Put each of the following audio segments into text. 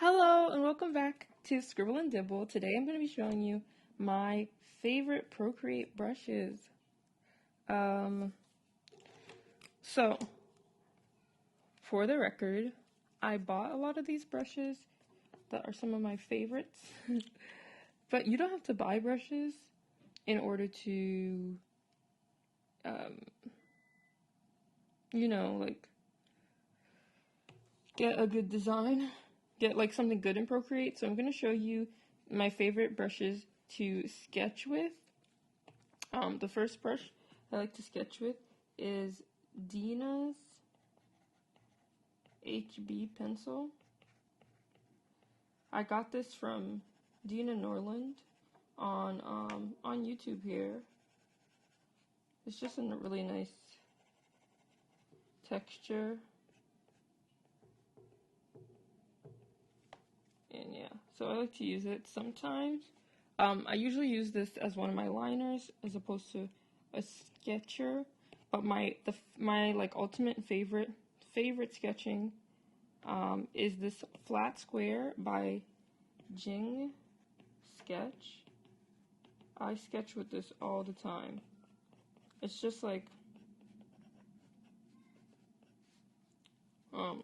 Hello and welcome back to Scribble and Dibble. Today I'm going to be showing you my favorite Procreate brushes. So, for the record, I bought a lot of these brushes that are some of my favorites. But you don't have to buy brushes in order to, get a good design. Get like something good in Procreate. So I'm going to show you my favorite brushes to sketch with. The first brush I like to sketch with is Dina's HB pencil. I got this from Dina Norland on YouTube here. It's just a really nice texture. And yeah, so I like to use it sometimes. I usually use this as one of my liners as opposed to a sketcher. But my like ultimate favorite sketching is this flat square by Jing Sketch. I sketch with this all the time. It's just like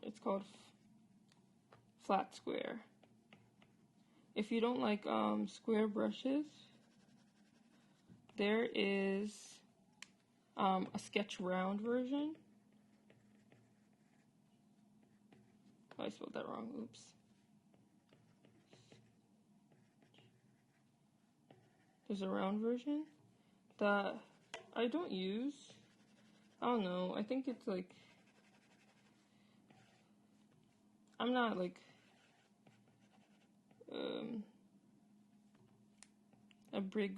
it's called flat square. If you don't like square brushes, there is a sketch round version. Oh, I spelled that wrong. Oops. There's a round version that I don't use. I don't know. I think it's like I'm not like a big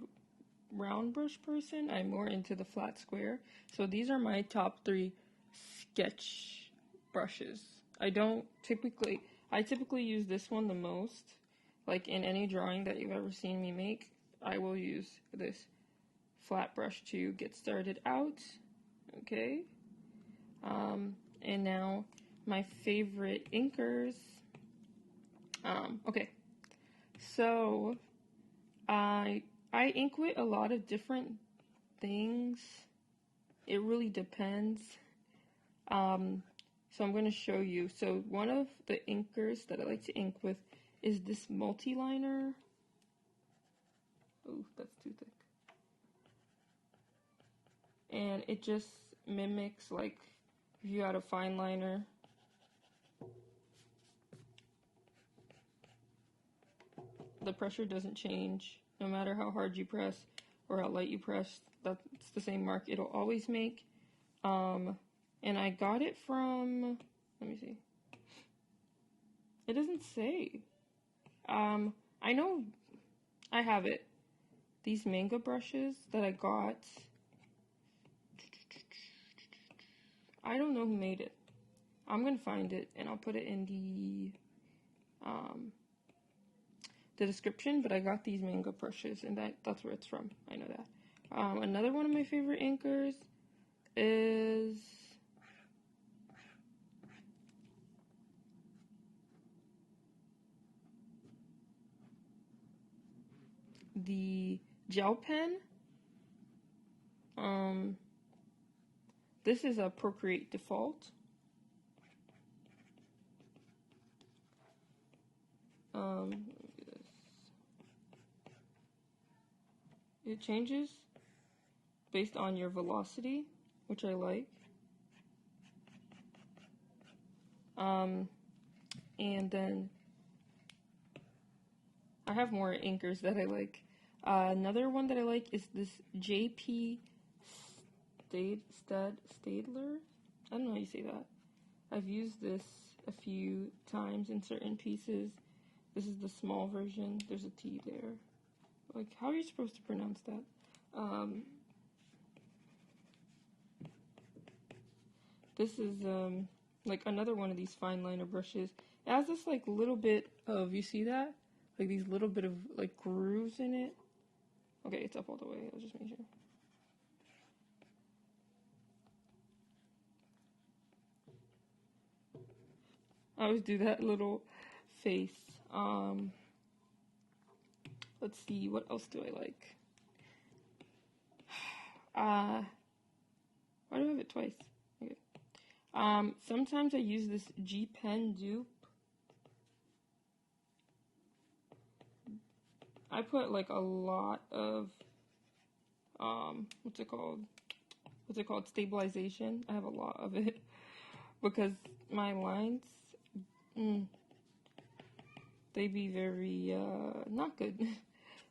round brush person. I'm more into the flat square. So these are my top 3 sketch brushes. I typically use this one the most. Like in any drawing that you've ever seen me make, I will use this flat brush to get started out. Okay. And now my favorite inkers. Okay. So I ink with a lot of different things. It really depends. So I'm going to show you. So one of the inkers that I like to ink with is this Multiliner. Oh, that's too thick. And it just mimics like if you had a fine liner. The pressure doesn't change no matter how hard you press or how light you press. That's the same mark it'll always make. And I got it from, let me see. It doesn't say. I know I have it. These manga brushes that I got. I don't know who made it. I'm gonna find it and I'll put it in the description, but I got these manga brushes and that's where it's from. I know that. Another one of my favorite inkers is the gel pen. This is a Procreate default. It changes based on your velocity, which I like. And then I have more inkers that I like. Another one that I like is this JP Stadler. I don't know how you say that. I've used this a few times in certain pieces. This is the small version. There's a T there. Like, how are you supposed to pronounce that? This is like another one of these fine liner brushes. It has this like little bit of, you see that? Like these little bit of like grooves in it. Okay, it's up all the way. I'll just make sure. I always do that little face. Let's see, what else do I like? Why do I have it twice? Okay. Sometimes I use this G Pen dupe. I put like a lot of what's it called? Stabilization. I have a lot of it because my lines, they be very not good.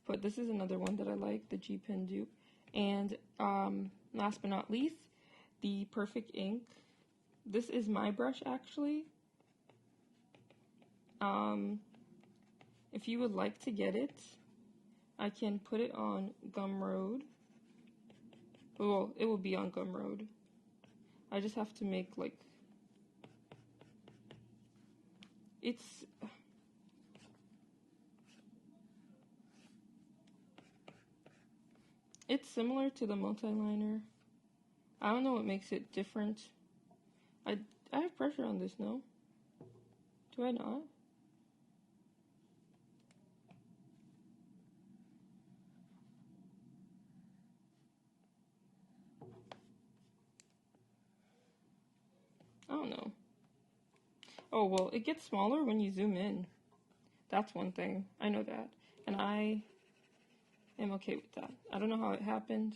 But this is another one that I like, the G Pen dupe. And last but not least, the Perfect Ink. This is my brush actually. If you would like to get it, I can put it on Gumroad. Well, it will be on Gumroad. I just have to make like, it's similar to the Multiliner. I don't know what makes it different. I have pressure on this, no? Do I not? I don't know. Oh, well, it gets smaller when you zoom in. That's one thing. I know that. And I am okay with that. I don't know how it happened,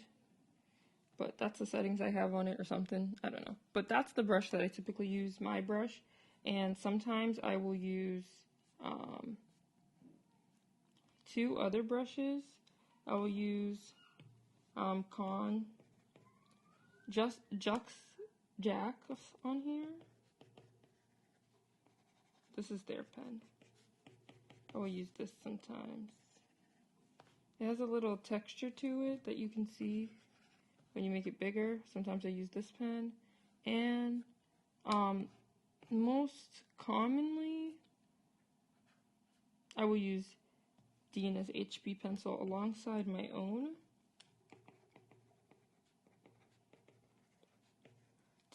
but that's the settings I have on it or something. I don't know. But that's the brush that I typically use, my brush. And sometimes I will use 2 other brushes. I will use Con Jacks on here. This is their pen. I will use this sometimes. It has a little texture to it that you can see when you make it bigger. Sometimes I use this pen. And most commonly, I will use Dina's HB pencil alongside my own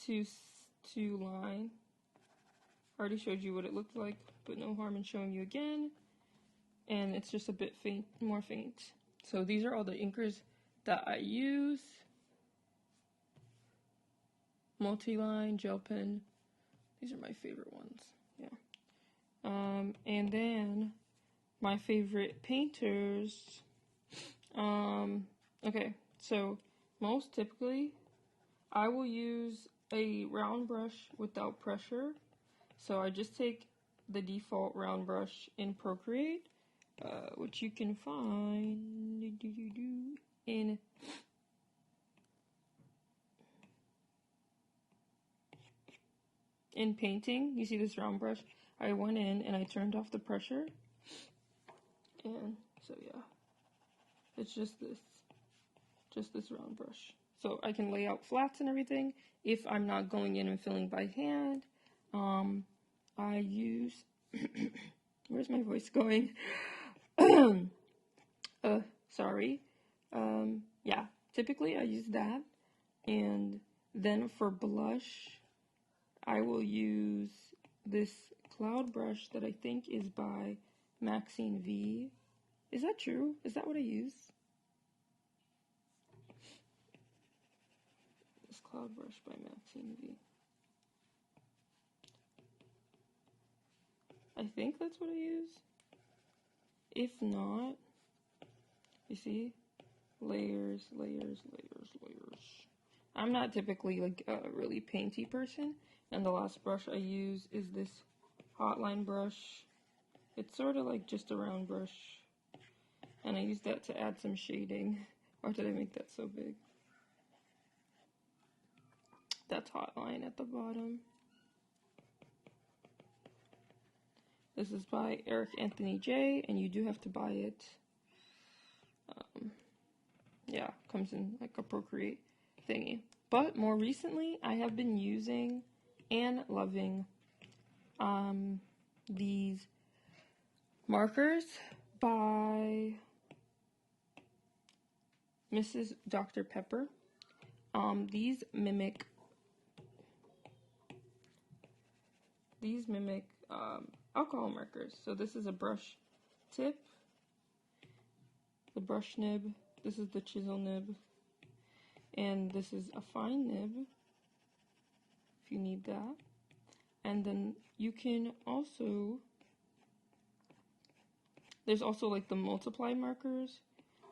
to line. I already showed you what it looked like, but no harm in showing you again. And it's just a bit more faint. So these are all the inkers that I use. Multiline, gel pen. These are my favorite ones. Yeah. And then my favorite painters. Okay, so most typically I will use a round brush without pressure. So I just take the default round brush in Procreate, which you can find in painting. You see this round brush? I went in and I turned off the pressure. And so yeah, it's just this round brush. So I can lay out flats and everything if I'm not going in and filling by hand. I use, where's my voice going? Sorry. Yeah, typically I use that. And then for blush, I will use this cloud brush that I think is by Maxine V. Is that true? Is that what I use? This cloud brush by Maxine V. I think that's what I use. If not, you see, layers, layers, layers, layers. I'm not typically like a really painty person, and the last brush I use is this Hotline Brush. It's sort of like just a round brush, and I use that to add some shading. Why did I make that so big? That's Hotline at the bottom. This is by Eric Anthony J, and you do have to buy it. Yeah, comes in like a Procreate thingy. But more recently, I have been using and loving these markers by Mrs. Dr. Pepper. These mimic alcohol markers. So this is a brush tip, the brush nib, this is the chisel nib, and this is a fine nib if you need that. And then you can also, there's also like the multiply markers.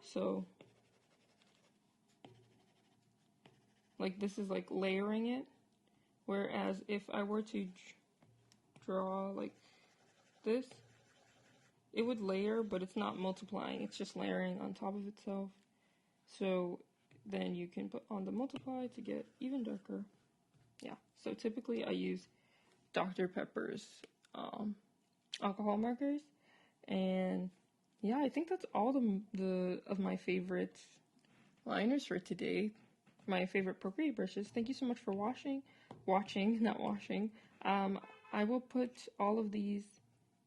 So like this is like layering it, whereas if I were to draw like this, it would layer, but it's not multiplying, it's just layering on top of itself. So then you can put on the multiply to get even darker. Yeah, so typically I use Dr. Pepper's alcohol markers, and yeah, I think that's all of my favorite liners for today. My favorite Procreate brushes. Thank you so much for watching, not washing. I will put all of these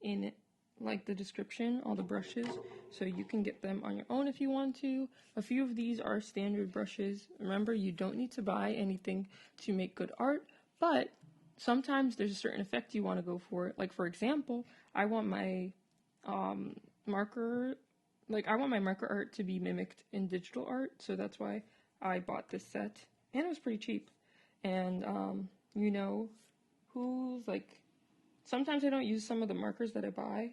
in like the description, all the brushes, so you can get them on your own if you want to. A few of these are standard brushes. Remember, you don't need to buy anything to make good art, but sometimes there's a certain effect you want to go for. Like for example, I want my marker art to be mimicked in digital art, so that's why I bought this set, and it was pretty cheap. And you know, who's like, sometimes I don't use some of the markers that I buy.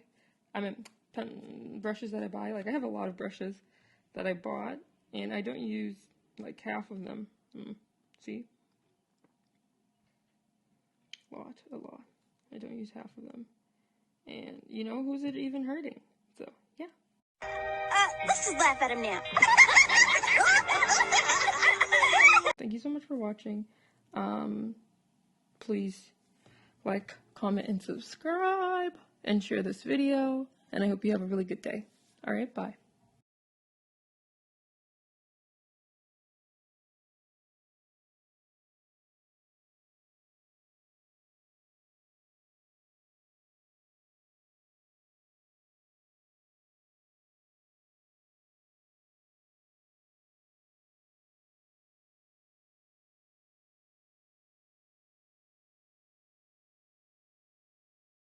I mean, brushes that I buy. Like I have a lot of brushes that I bought, and I don't use like half of them. See? A lot. I don't use half of them. And you know, who's it even hurting? So, yeah. Let's just laugh at him now. Thank you so much for watching. Please like, comment, and subscribe, and share this video. And I hope you have a really good day. Alright, bye.